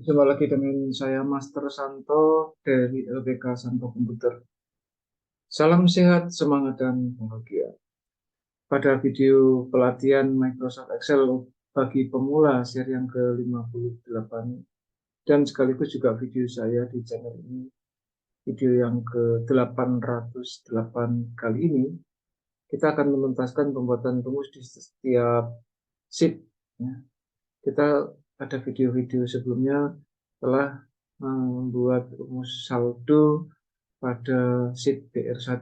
Jumpa lagi dengan saya Master Santo dari LPK Santo Komputer. Salam sehat, semangat, dan bahagia. Pada video pelatihan Microsoft Excel bagi pemula seri yang ke-58 dan sekaligus juga video saya di channel ini, video yang ke-808 kali ini, kita akan menuntaskan pembuatan rumus di setiap sheet. Kita pada video-video sebelumnya telah membuat rumus saldo pada sheet BR1.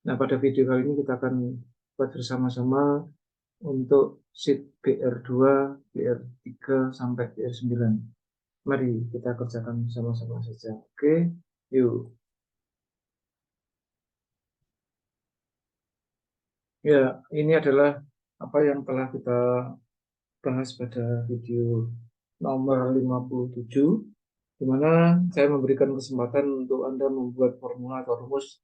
Nah, pada video kali ini kita akan buat bersama-sama untuk sheet BR2, BR3, sampai BR9. Mari kita kerjakan bersama-sama saja. Oke, yuk. Ya, ini adalah apa yang telah kita bahas pada video nomor 57, di mana saya memberikan kesempatan untuk Anda membuat formula atau rumus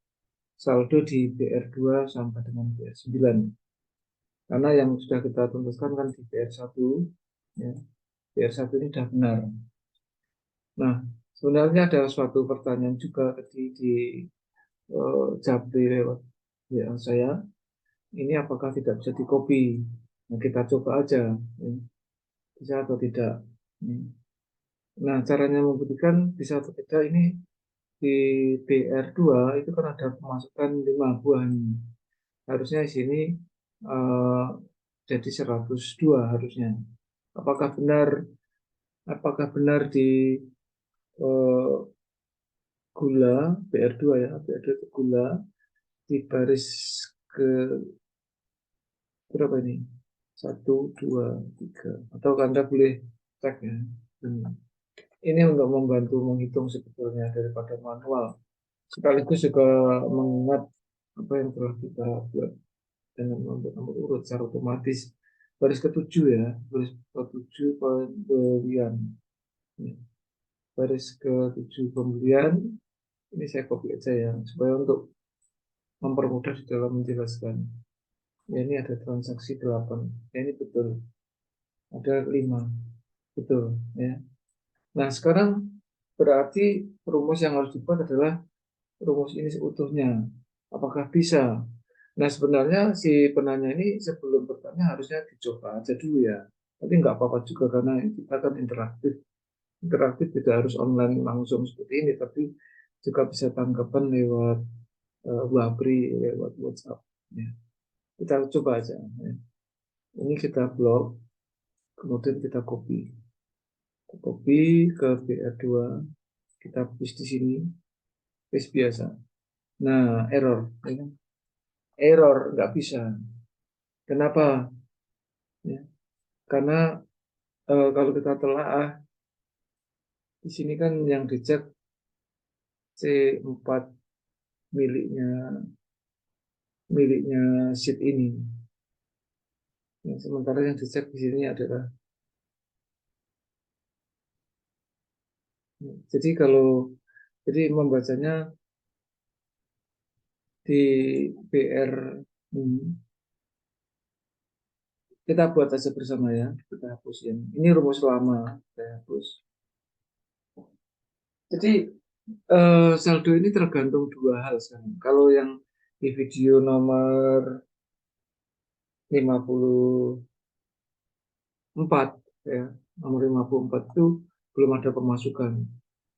saldo di BR2 sampai dengan BR9. Karena yang sudah kita tuntaskan kan di BR1, ya, BR1 ini sudah benar. Nah, sebenarnya ada suatu pertanyaan juga tadi di Japri lewat WA saya, ini apakah tidak bisa di copy? Nah, kita coba aja, ya, bisa atau tidak. Nah, caranya membuktikan bisa atau tidak ini di BR2 itu kan ada pemasukan 5 buah ini. Harusnya di sini eh, jadi 102 harusnya. Apakah benar di eh, gula BR2, ya, BR2 itu gula di baris ke berapa ini? 1, 2, 3. Atau Anda boleh cek, ya. Ini untuk membantu menghitung sebetulnya daripada manual. Sekaligus juga mengingat apa yang telah kita buat dengan nomor urut secara otomatis. Baris ke-7, ya, baris ke-7 pembelian. Baris ke-7 pembelian, ini saya copy aja ya, supaya untuk mempermudah di dalam menjelaskan. Ya, ini ada transaksi 8. Ya, ini betul. Ada 5. Betul, ya. Nah, sekarang berarti rumus yang harus dibuat adalah rumus ini seutuhnya. Apakah bisa? Nah, sebenarnya si penanya ini sebelum bertanya harusnya dicoba aja dulu, ya. Tapi nggak apa-apa juga karena kita kan interaktif. Interaktif tidak harus online langsung seperti ini, tapi juga bisa tanggapan lewat Wabri, lewat WhatsApp. Ya. Kita coba aja. Ya. Ini kita blok, kemudian kita copy. Copy ke BR2, kita paste di sini, paste biasa. Nah, error. Ya. Error, nggak bisa. Kenapa? Ya. Karena kalau kita telaah, di sini kan yang dicek C4 miliknya miliknya sheet ini. Ya, sementara yang dicek di sini adalah, jadi membacanya di BR ini, kita buat aja bersama, ya. Kita hapusin. Ini rumus lama, saya hapus. Jadi saldo ini tergantung dua hal sekarang. Kalau yang di video nomor 54, ya, nomor 54 itu belum ada pemasukan,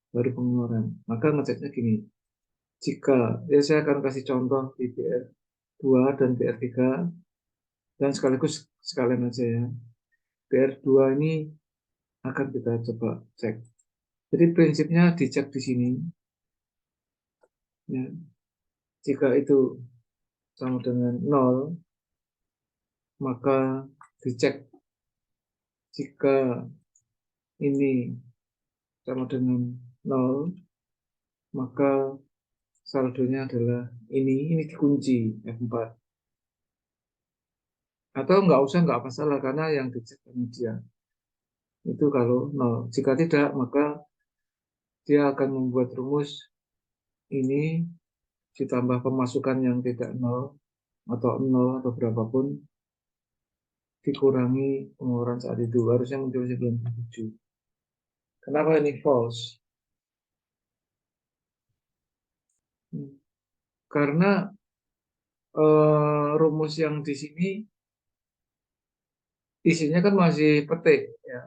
baru pengeluaran. Maka ngeceknya gini, jika, ya, saya akan kasih contoh di BR2 dan BR3, dan sekaligus sekalian aja, ya. BR2 ini akan kita coba cek. Jadi prinsipnya dicek di sini, ya. Jika itu sama dengan 0, maka dicek. Jika ini sama dengan 0, maka saldonya adalah ini dikunci F4. Atau nggak usah, nggak masalah, karena yang dicek kemudian itu kalau 0. Jika tidak, maka dia akan membuat rumus ini ditambah pemasukan yang tidak 0 atau 0 atau berapapun, dikurangi pengeluaran saat itu. Harusnya muncul 97. Kenapa ini false? Karena rumus yang di sini isinya kan masih petik, ya.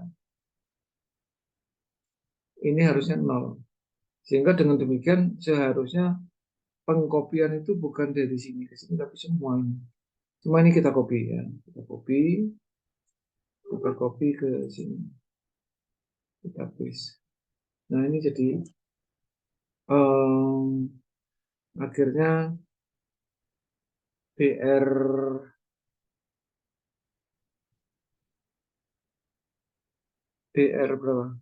Ini harusnya 0. Sehingga dengan demikian seharusnya pengkopian itu bukan dari sini ke sini, tapi semua ini. Cuma ini kita copy, ya. Kita copy ke sini. Kita paste. Nah, ini jadi akhirnya BR berapa?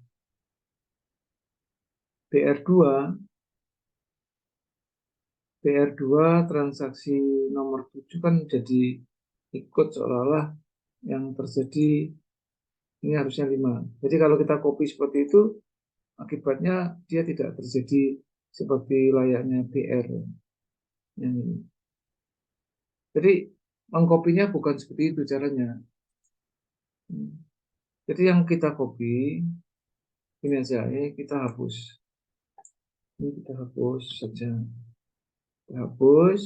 BR2 transaksi nomor 7 kan jadi ikut seolah-olah yang terjadi ini harusnya 5. Jadi kalau kita copy seperti itu, akibatnya dia tidak terjadi seperti layaknya BR yang ini. Jadi mengkopinya bukan seperti itu caranya. Jadi yang kita copy ini aja, ini kita hapus. Ini kita hapus saja. Kita hapus.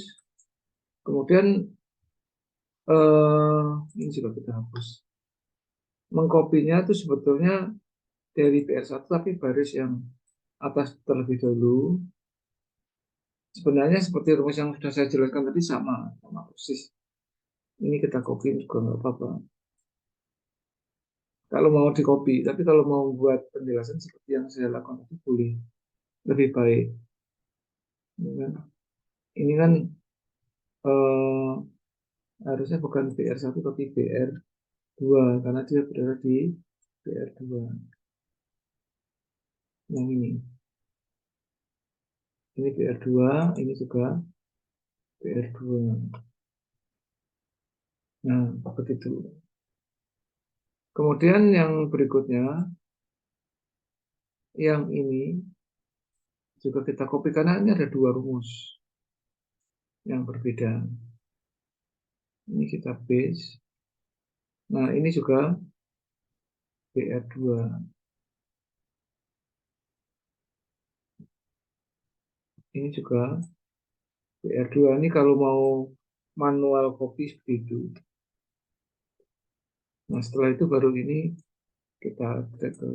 Kemudian ini juga kita hapus. Mengkopinya itu sebetulnya dari PR1 tapi baris yang atas terlebih dahulu. Sebenarnya seperti rumus yang sudah saya jelaskan tadi sama persis. Ini kita copy juga nggak apa-apa. Kalau mau di copy, tapi kalau mau buat penjelasan seperti yang saya lakukan itu boleh lebih baik. Ini kan eh, harusnya bukan BR1 tapi BR2 karena dia berada di BR2. Yang ini BR2, ini juga BR2. Nah, begitu. Kemudian yang berikutnya, yang ini juga kita copy karena ini ada dua rumus yang berbeda. Ini kita paste. Nah, ini juga BR2. Ini juga BR2. Ini kalau mau manual copy seperti itu. Nah, setelah itu baru ini kita drag ke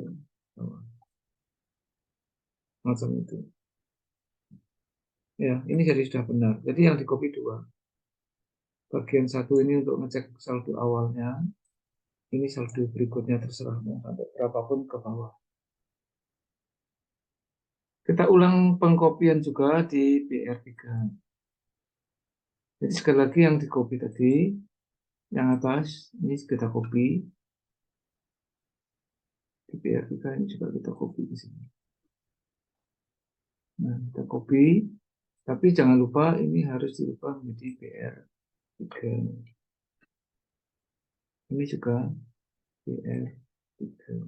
bawah. Macam itu. Ya, ini jadi sudah benar. Jadi yang di copy 2. Bagian 1 ini untuk ngecek saldo awalnya. Ini saldo berikutnya terserah mau sampai berapapun ke bawah. Kita ulang pengkopian juga di BR3. Jadi sekali lagi yang di copy tadi, yang atas, ini kita copy. Di BR3 ini juga kita copy di sini. Nah, kita copy. Tapi jangan lupa ini harus dirubah menjadi BR3. Ini juga BR3.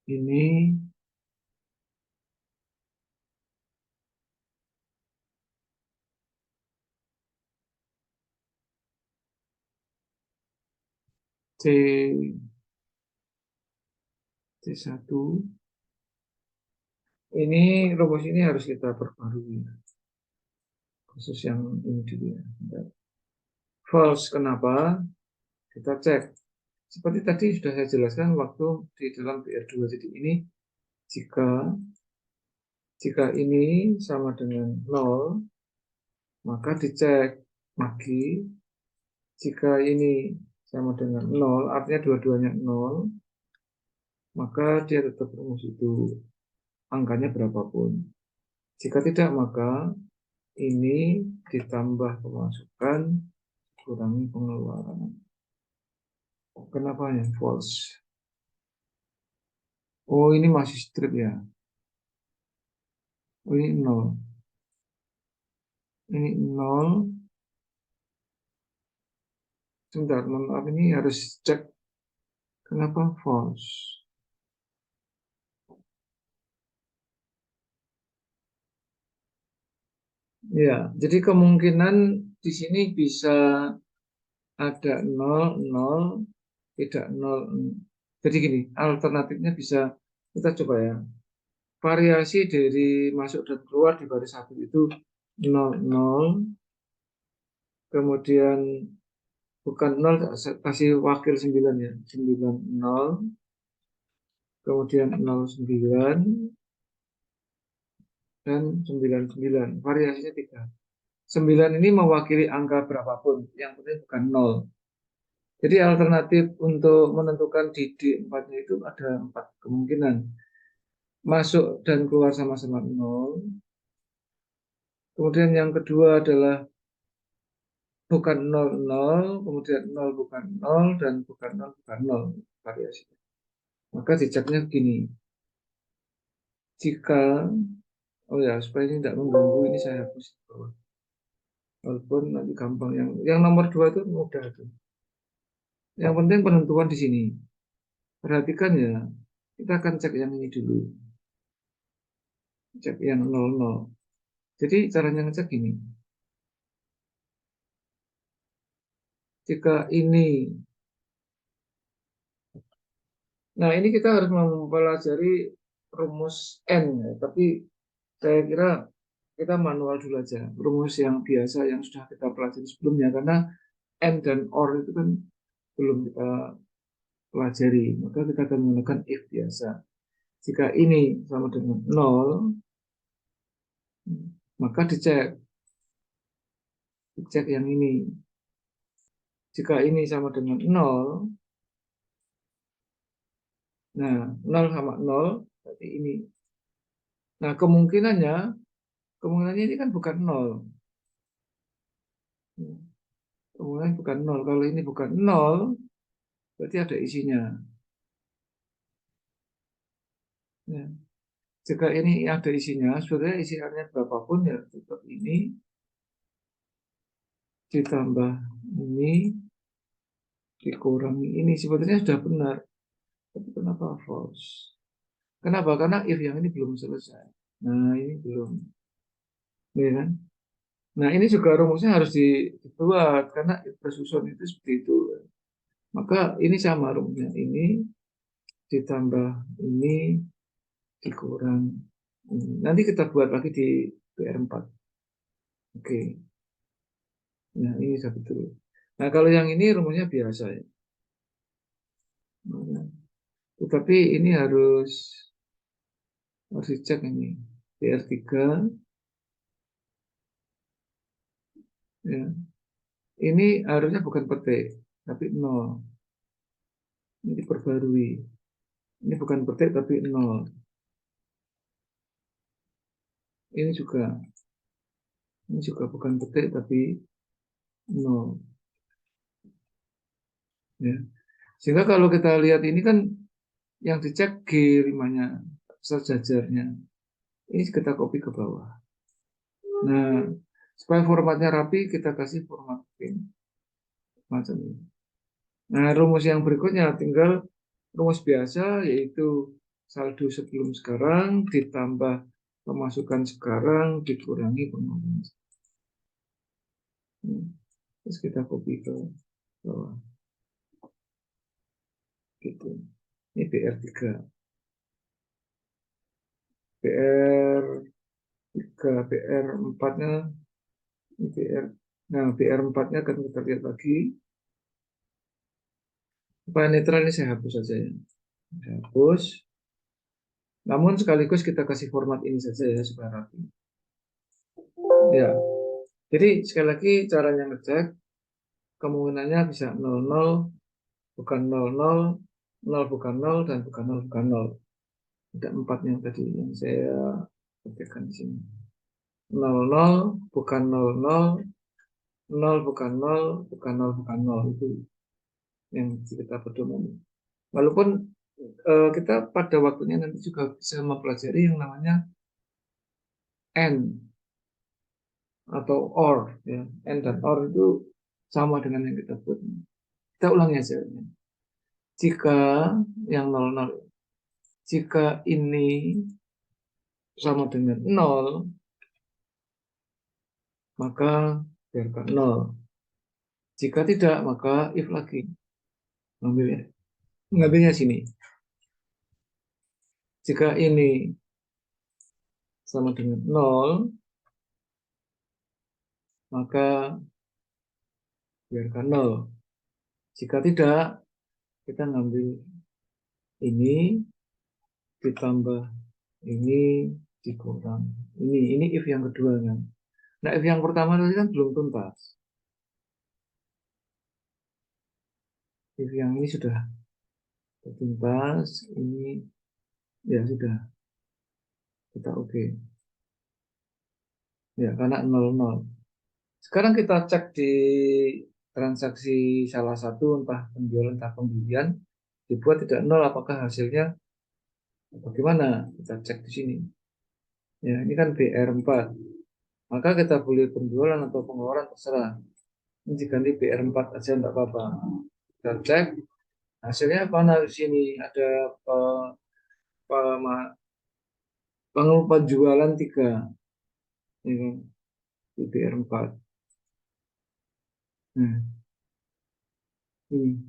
Ini C1. Ini rumus ini harus kita perbarui. Khusus yang ini dulu ya. False, kenapa? Kita cek. Seperti tadi sudah saya jelaskan waktu di dalam BR2. Jadi ini jika ini sama dengan 0, maka dicek lagi. Jika ini sama dengan 0, artinya dua-duanya 0, maka dia tetap rumus itu. Angkanya berapapun. Jika tidak, maka ini ditambah pemasukan, kurangi pengeluaran. Kenapa ya false? Oh, ini masih strip ya. Oh, ini 0. Ini 0. Sebentar, maaf, ini harus cek kenapa false. Ya, jadi kemungkinan di sini bisa ada 0, 0, tidak 0. Jadi gini, alternatifnya bisa kita coba ya. Variasi dari masuk dan keluar di baris satu itu 0, 0. Kemudian bukan 0, kasih wakil 9 ya. 9, 0. Kemudian 0, 9. Dan 9, 9. Variasinya 3. 9 ini mewakili angka berapapun. Yang penting bukan 0. Jadi alternatif untuk menentukan di D4-nya itu ada 4 kemungkinan. Masuk dan keluar sama-sama 0. Kemudian yang kedua adalah bukan 0, 0. Kemudian 0 bukan 0. Dan bukan 0 bukan 0. Variasi. Maka diceknya begini. Jika, oh ya, supaya ini tidak mengganggu, ini saya hapus di bawah. Walaupun nanti gampang. Yang nomor 2 itu mudah itu. Yang penting penentuan di sini. Perhatikan ya, kita akan cek yang ini dulu. Cek yang 00. Jadi caranya ngecek gini. Jika ini, nah ini kita harus mempelajari rumus N ya. Tapi saya kira kita manual dulu aja. Rumus yang biasa yang sudah kita pelajari sebelumnya. Karena N dan OR itu kan belum kita pelajari. Maka kita akan menggunakan if biasa. Jika ini sama dengan 0, maka dicek yang ini. Jika ini sama dengan 0, nah 0 sama 0 berarti ini. Nah kemungkinannya ini kan bukan 0. Kemungkinan bukan 0. Kalau ini bukan 0, berarti ada isinya. Ya. Jika ini ada isinya, sebenarnya isiannya berapapun ya tetap ini ditambah ini dikurangi ini. Sebetulnya sudah benar. Tapi kenapa false? Kenapa? Karena if yang ini belum selesai. Nah, ini belum. Ya kan? Nah, ini juga rumusnya harus dibuat karena if bersusun itu seperti itu. Maka ini sama rumusnya. Ini ditambah ini dikurang ini. Nanti kita buat lagi di PR4. Oke. Nah, ini satu betul. Nah, kalau yang ini rumusnya biasa ya. Nah, tetapi ini harus dicek ini. PR3 ya. Ini harusnya bukan petik, tapi 0. Ini diperbarui. Ini bukan petik tapi 0. Ini juga bukan petik tapi 0. Ya. Sehingga kalau kita lihat ini kan yang dicek G5-nya, sejajarnya. Ini kita copy ke bawah. Nah, supaya formatnya rapi, kita kasih format pin macam ini. Nah, rumus yang berikutnya tinggal rumus biasa, yaitu saldo sebelum sekarang ditambah pemasukan sekarang dikurangi pengeluaran. Terus kita copy ke bawah. Gitu. Ini BR3. BR3, BR4-nya, ini BR. Nah, BR4-nya akan kita lihat lagi. Supaya netral ini saya hapus saja ya. Saya hapus. Namun sekaligus kita kasih format ini saja ya supaya rapi. Ya. Jadi sekali lagi caranya ngecek kemungkinannya bisa 00, bukan 00, 0 bukan 0, dan bukan 0 bukan 0. Ada 4 yang tadi yang saya ketikkan di sini. 00 bukan 00, 0 bukan 0, bukan 0 bukan 0. Itu yang kita pedoman. Walaupun kita pada waktunya nanti juga bisa mempelajari yang namanya N atau OR. Ya. N dan OR itu sama dengan yang kita buat. Kita ulangi aja. Jika yang 00, jika ini sama dengan 0, maka biarkan 0. Jika tidak, maka if lagi. Ngambilnya sini. Jika ini sama dengan 0, maka biarkan 0. Jika tidak, kita ngambil ini ditambah ini dikurang ini if yang kedua kan. Nah, if yang pertama tadi kan belum tuntas. If yang ini sudah tuntas, ini ya sudah kita oke. Ya, karena 00. Sekarang kita cek di transaksi salah satu, entah penjualan entah pembelian, dibuat tidak 0, apakah hasilnya bagaimana? Kita cek di sini. Ya, ini kan BR4. Maka kita boleh penjualan atau pengeluaran terserah. Ini diganti BR4 aja enggak apa-apa. Kita cek hasilnya mana di sini ada penjualan 3, ini di BR4. Nah, ini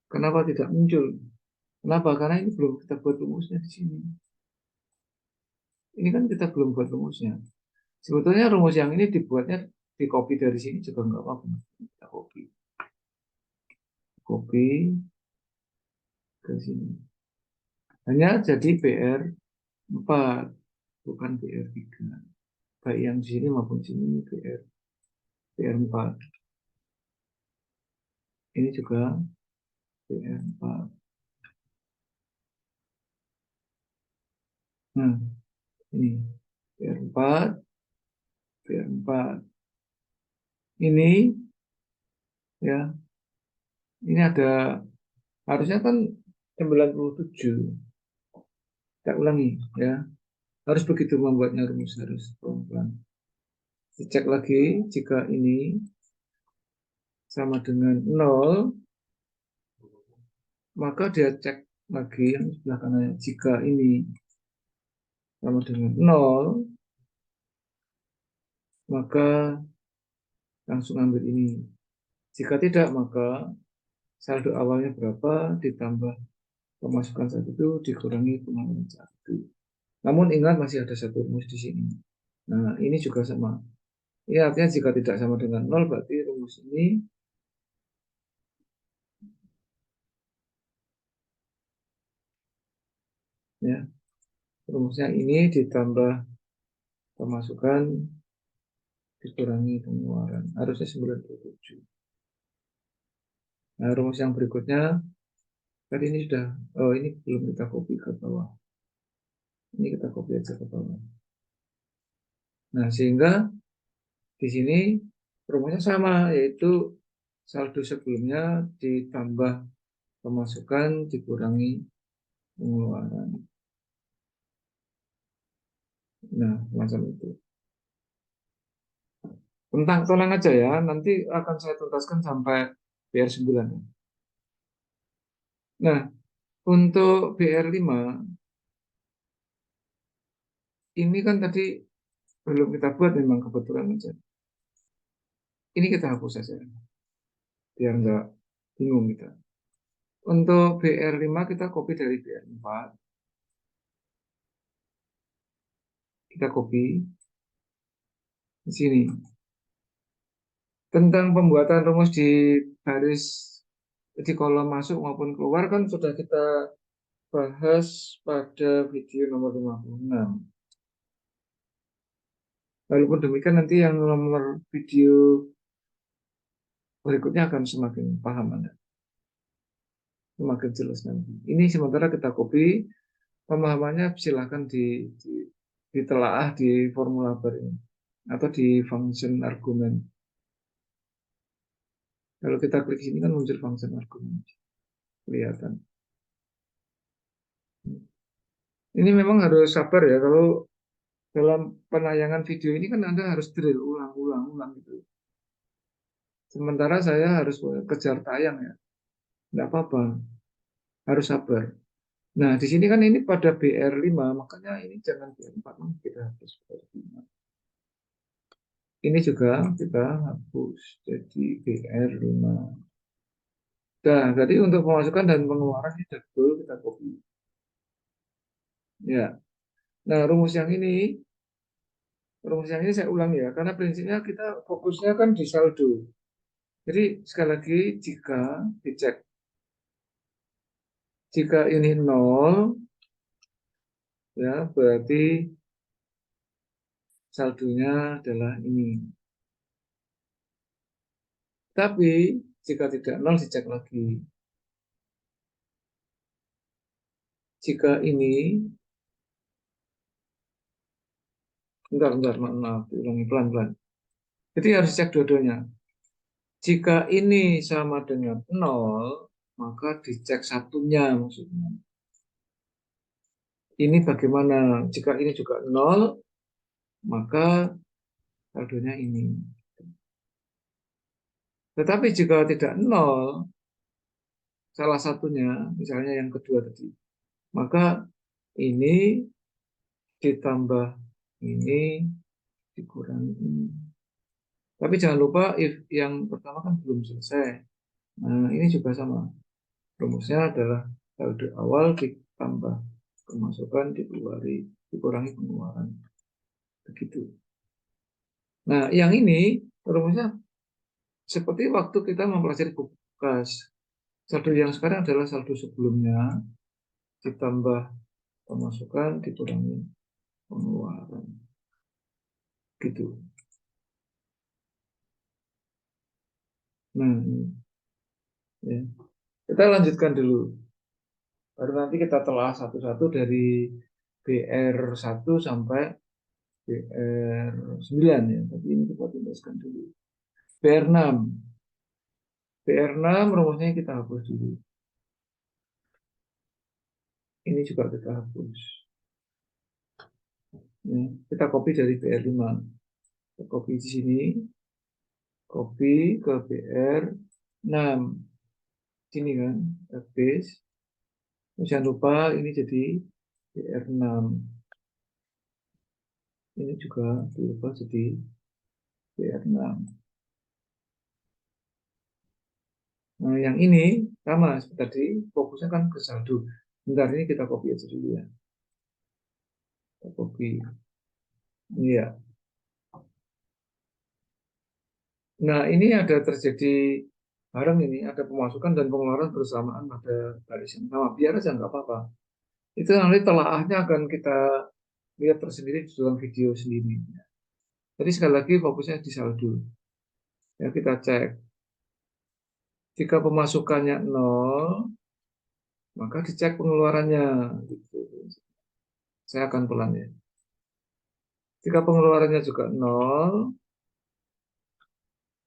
kenapa tidak muncul? Kenapa? Karena ini belum kita buat rumusnya di sini. Ini kan kita belum buat rumusnya. Sebetulnya rumus yang ini dibuatnya di copy dari sini juga nggak apa-apa. Kita copy, copy ke sini. Hanya jadi BR4, bukan BR3. Baik yang di sini maupun di sini BR4. Ini juga BR4. Nah, ini BR4, BR4. Ini ya, ini ada harusnya kan 97. Kita ulangi ya. Harus begitu membuatnya rumus, harus pelan-pelan. Dicek lagi jika ini sama dengan 0, maka dia cek lagi yang sebelah kanan. Jika ini sama dengan 0, maka langsung ambil ini. Jika tidak, maka saldo awalnya berapa ditambah pemasukan saat itu dikurangi pengeluaran saat itu. Namun ingat masih ada satu rumus di sini. Nah, ini juga sama. Ini artinya jika tidak sama dengan 0, berarti rumus ini ya, rumusnya ini ditambah pemasukan dikurangi pengeluaran. Harusnya 97. Nah, rumus yang berikutnya tadi ini sudah, oh ini belum kita copy ke bawah. Ini kita copy aja ke bawah. Nah, sehingga di sini rumusnya sama, yaitu saldo sebelumnya ditambah pemasukan dikurangi pengeluaran. Nah, macam itu. Tenang aja ya, nanti akan saya tuntaskan sampai BR9. Nah, untuk BR5, ini kan tadi belum kita buat, memang kebetulan aja. Ini kita hapus saja, biar nggak bingung kita. Untuk BR5 kita copy dari BR4. Kita copy di sini. Tentang pembuatan rumus di baris di kolom masuk maupun keluar kan sudah kita bahas pada video nomor 56. Walaupun demikian nanti yang nomor video berikutnya akan semakin paham Anda, semakin jelas nanti. Ini sementara kita copy, pemahamannya silahkan ditelaah di formula bar ini atau di function argumen. Kalau kita klik sini kan muncul function argumen, kelihatan. Ini memang harus sabar ya, kalau dalam penayangan video ini kan Anda harus drill ulang gitu. Sementara saya harus kejar tayang ya. Nggak apa-apa, harus sabar. Nah, di sini kan ini pada BR5, makanya ini jangan BR4, kita hapus BR5. Ini juga kita hapus, jadi BR5. Nah, jadi untuk pemasukan dan pengeluaran ini betul kita copy. Ya. Nah, rumus yang ini saya ulang ya, karena prinsipnya kita fokusnya kan di saldo. Jadi sekali lagi jika dicek, jika ini nol, ya berarti saldonya adalah ini. Tapi jika tidak nol dicek lagi. Jika ini, bentar, maaf, ulangi pelan-pelan. Jadi harus cek dua-duanya. Jika ini sama dengan nol, maka dicek satunya maksudnya. Ini bagaimana? Jika ini juga nol, maka saldonya ini. Tetapi jika tidak nol, salah satunya, misalnya yang kedua tadi, maka ini ditambah ini dikurangi ini. Tapi jangan lupa if yang pertama kan belum selesai. Nah, ini juga sama. Rumusnya adalah saldo awal ditambah pemasukan dikurangi pengeluaran. Begitu. Nah, yang ini rumusnya seperti waktu kita mempelajari buku kas. Saldo yang sekarang adalah saldo sebelumnya ditambah pemasukan dikurangi pengeluaran. Gitu. Nah, ya. Kita lanjutkan dulu. Baru nanti kita telah satu-satu dari BR1 sampai BR9 ya. Tapi ini kita tuntaskan dulu. BR6. BR6 rumusnya kita hapus dulu. Ini juga kita hapus. Ya, kita copy dari BR5. Kita copy di sini. Copy ke BR6. Sini kan, paste. Jangan lupa ini jadi BR6. Ini juga diubah jadi BR6. Nah, yang ini sama seperti tadi, fokusnya kan ke saldo. Bentar, ini kita copy aja dulu ya. Kita copy. Iya. Nah, ini ada terjadi bareng ini, ada pemasukan dan pengeluaran bersamaan pada baris yang sama. Biar aja nggak apa-apa. Itu nanti telaahnya akan kita lihat tersendiri di dalam video sendiri. Jadi sekali lagi fokusnya di saldo. Ya, kita cek. Jika pemasukannya nol, maka dicek pengeluarannya. Gitu. Saya akan pelan ya. Jika pengeluarannya juga nol,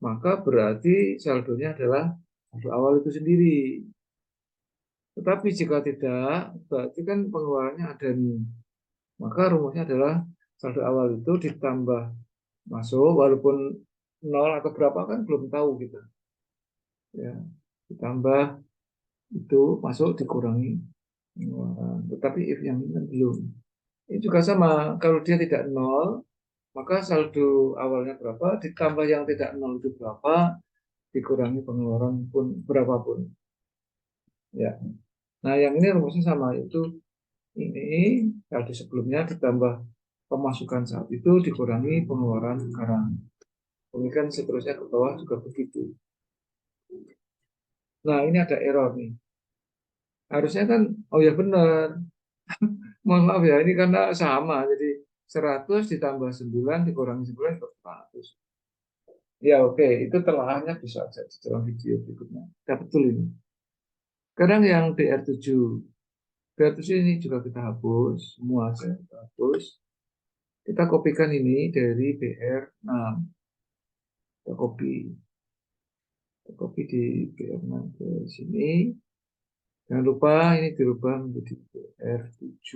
maka berarti saldonya adalah saldo awal itu sendiri. Tetapi jika tidak, berarti kan pengeluarannya ada nih. Maka rumusnya adalah saldo awal itu ditambah masuk, walaupun nol atau berapa kan belum tahu kita. Ya, ditambah itu masuk dikurangi pengeluaran. Tetapi if yang ini kan belum. Ini juga sama, kalau dia tidak nol, maka saldo awalnya berapa, ditambah yang tidak nol itu berapa, dikurangi pengeluaran pun berapapun. Ya. Nah, yang ini rumusnya sama, itu ini saldo sebelumnya ditambah pemasukan saat itu dikurangi pengeluaran sekarang. Demikian seterusnya ke bawah juga begitu. Nah, ini ada error nih. Harusnya kan, oh ya benar. Mohon maaf ya, ini karena sama. Jadi 100 ditambah 9 dikurangi 9 ke 100. Ya oke, itu telaahnya bisa aja di dalam video berikutnya. Ya betul ini. Sekarang yang BR7. BR7 ini juga kita hapus. Semua saya kita hapus. Kita kopikan ini dari BR6. Kita copy. Kita copy di BR6 ke sini. Jangan lupa ini dirubah menjadi BR7.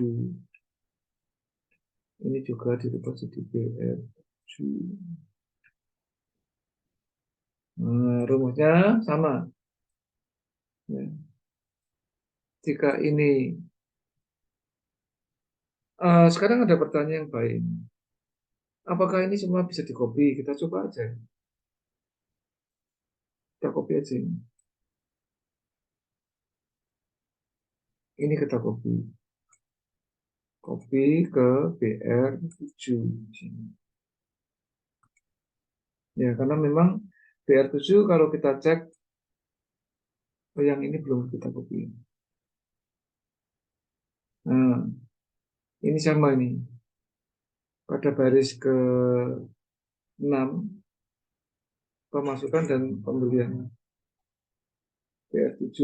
Ini juga dirubah jadi BR7. Nah, rumusnya sama. Ya. Jika ini, sekarang ada pertanyaan yang baik. Apakah ini semua bisa di copy? Kita coba aja. Kita copy aja ini. Ini kita copy. Copy ke BR7 di sini. Ya, karena memang BR7 kalau kita cek, yang ini belum kita copy. Nah, ini sama ini. Pada baris ke-6, pemasukan dan pembelian. BR7,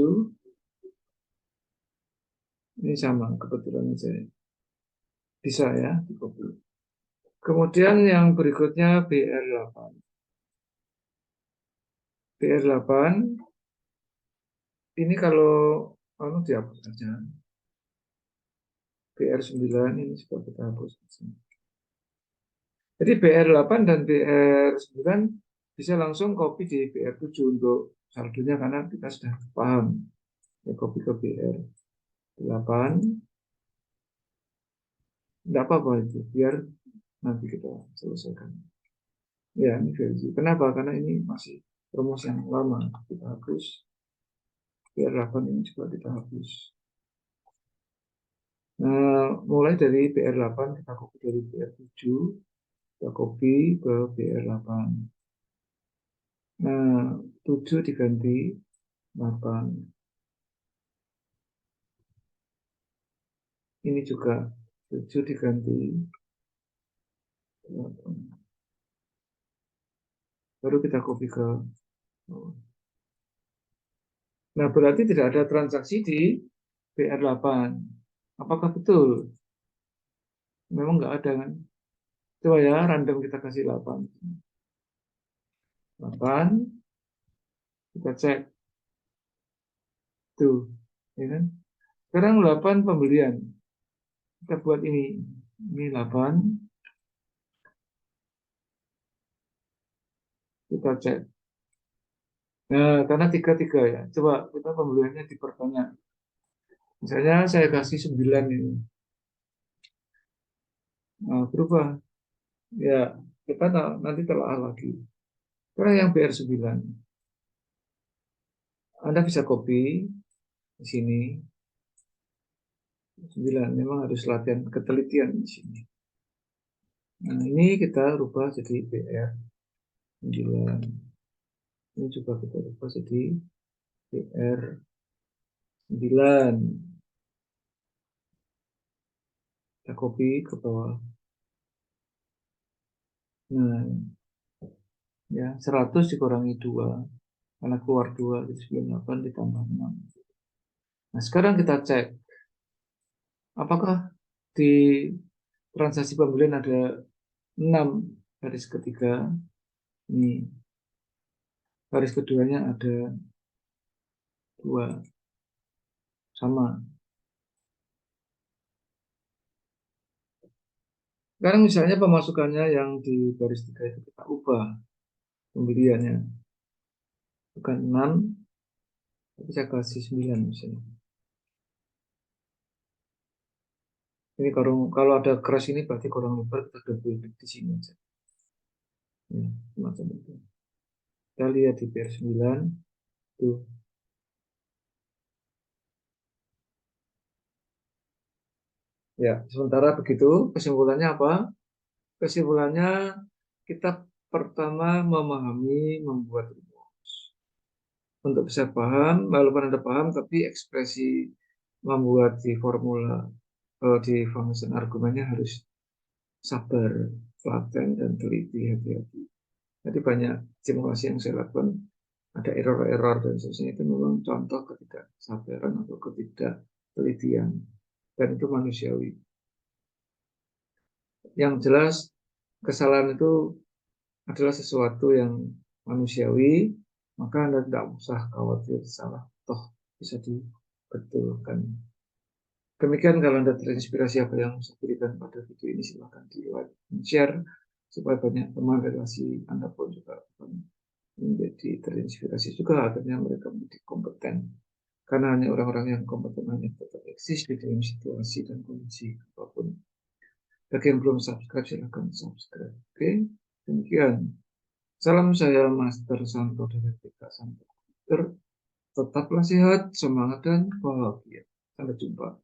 ini sama, kebetulan saya bisa ya, di copy. Kemudian yang berikutnya BR8. BR8, ini kalau dihapus saja. BR9 ini juga kita hapus. Jadi BR8 dan BR9 bisa langsung copy di BR7 untuk saldonya karena kita sudah paham. Ya, copy ke BR8. Tidak apa-apa itu, biar nanti kita selesaikan. Ya, ini versi. Kenapa? Karena ini masih rumus yang lama. Kita hapus. BR8 ini juga kita hapus. Nah, mulai dari BR8 kita copy dari BR7. Kita copy ke BR8. Nah, 7 diganti 8. Ini juga 7 diganti 8. Baru kita copy ke bawah. Nah, berarti tidak ada transaksi di BR8. Apakah betul? Memang nggak ada kan? Coba ya, random kita kasih 8. 8, kita cek. Tuh, ya kan? Sekarang 8 pembelian. Kita buat ini. Ini 8. Kita cek. Nah, karena 3 ya. Coba kita pembeliannya diperbanyak. Misalnya saya kasih 9 ini. Nah, berubah. Ya, kita nanti telah lagi. Sekarang yang BR9. Anda bisa copy di sini. 9. Memang harus latihan ketelitian di sini. Nah, ini kita rubah jadi BR9. Ini juga kita rubah jadi BR9. Kita copy ke bawah. Nah, ya 100 dikurangi 2. Karena keluar 2, jadi 98 ditambah 6. Nah, sekarang kita cek. Apakah di transaksi pembelian ada 6 baris ketiga. Ini baris keduanya ada 2. Sama. Sekarang misalnya pemasukannya yang di baris 3 itu kita ubah pembeliannya. Bukan 6, tapi saya kasih 9 misalnya. Ini kalau ada keras ini berarti kurang lebar, kita double klik di sini aja. Ya, semacam itu. Kita lihat di BR9. Tuh. Ya, sementara begitu, kesimpulannya apa? Kesimpulannya kita pertama memahami membuat rumus. Untuk bisa paham, walaupun Anda paham, tapi ekspresi membuat di formula, di function argumennya harus sabar, telaten, dan teliti, hati-hati. Jadi banyak simulasi yang saya lakukan, ada error-error dan sebagainya, itu memang contoh ketidaksabaran atau ketidaktelitian. Dan itu manusiawi. Yang jelas, kesalahan itu adalah sesuatu yang manusiawi, maka Anda tidak usah khawatir salah, toh bisa dibetulkan. Demikian, kalau Anda terinspirasi apa yang saya berikan pada video ini, silahkan di like dan share supaya banyak teman relasi Anda pun juga menjadi terinspirasi juga, akhirnya mereka menjadi kompeten. Karena hanya orang-orang yang kompeten hanya tetap eksis di dalam situasi dan kondisi apapun. Bagi yang belum subscribe, silahkan subscribe. Oke, demikian. Salam saya Master Santo dari PK Santo. Tetaplah sehat, semangat, dan bahagia. Sampai jumpa.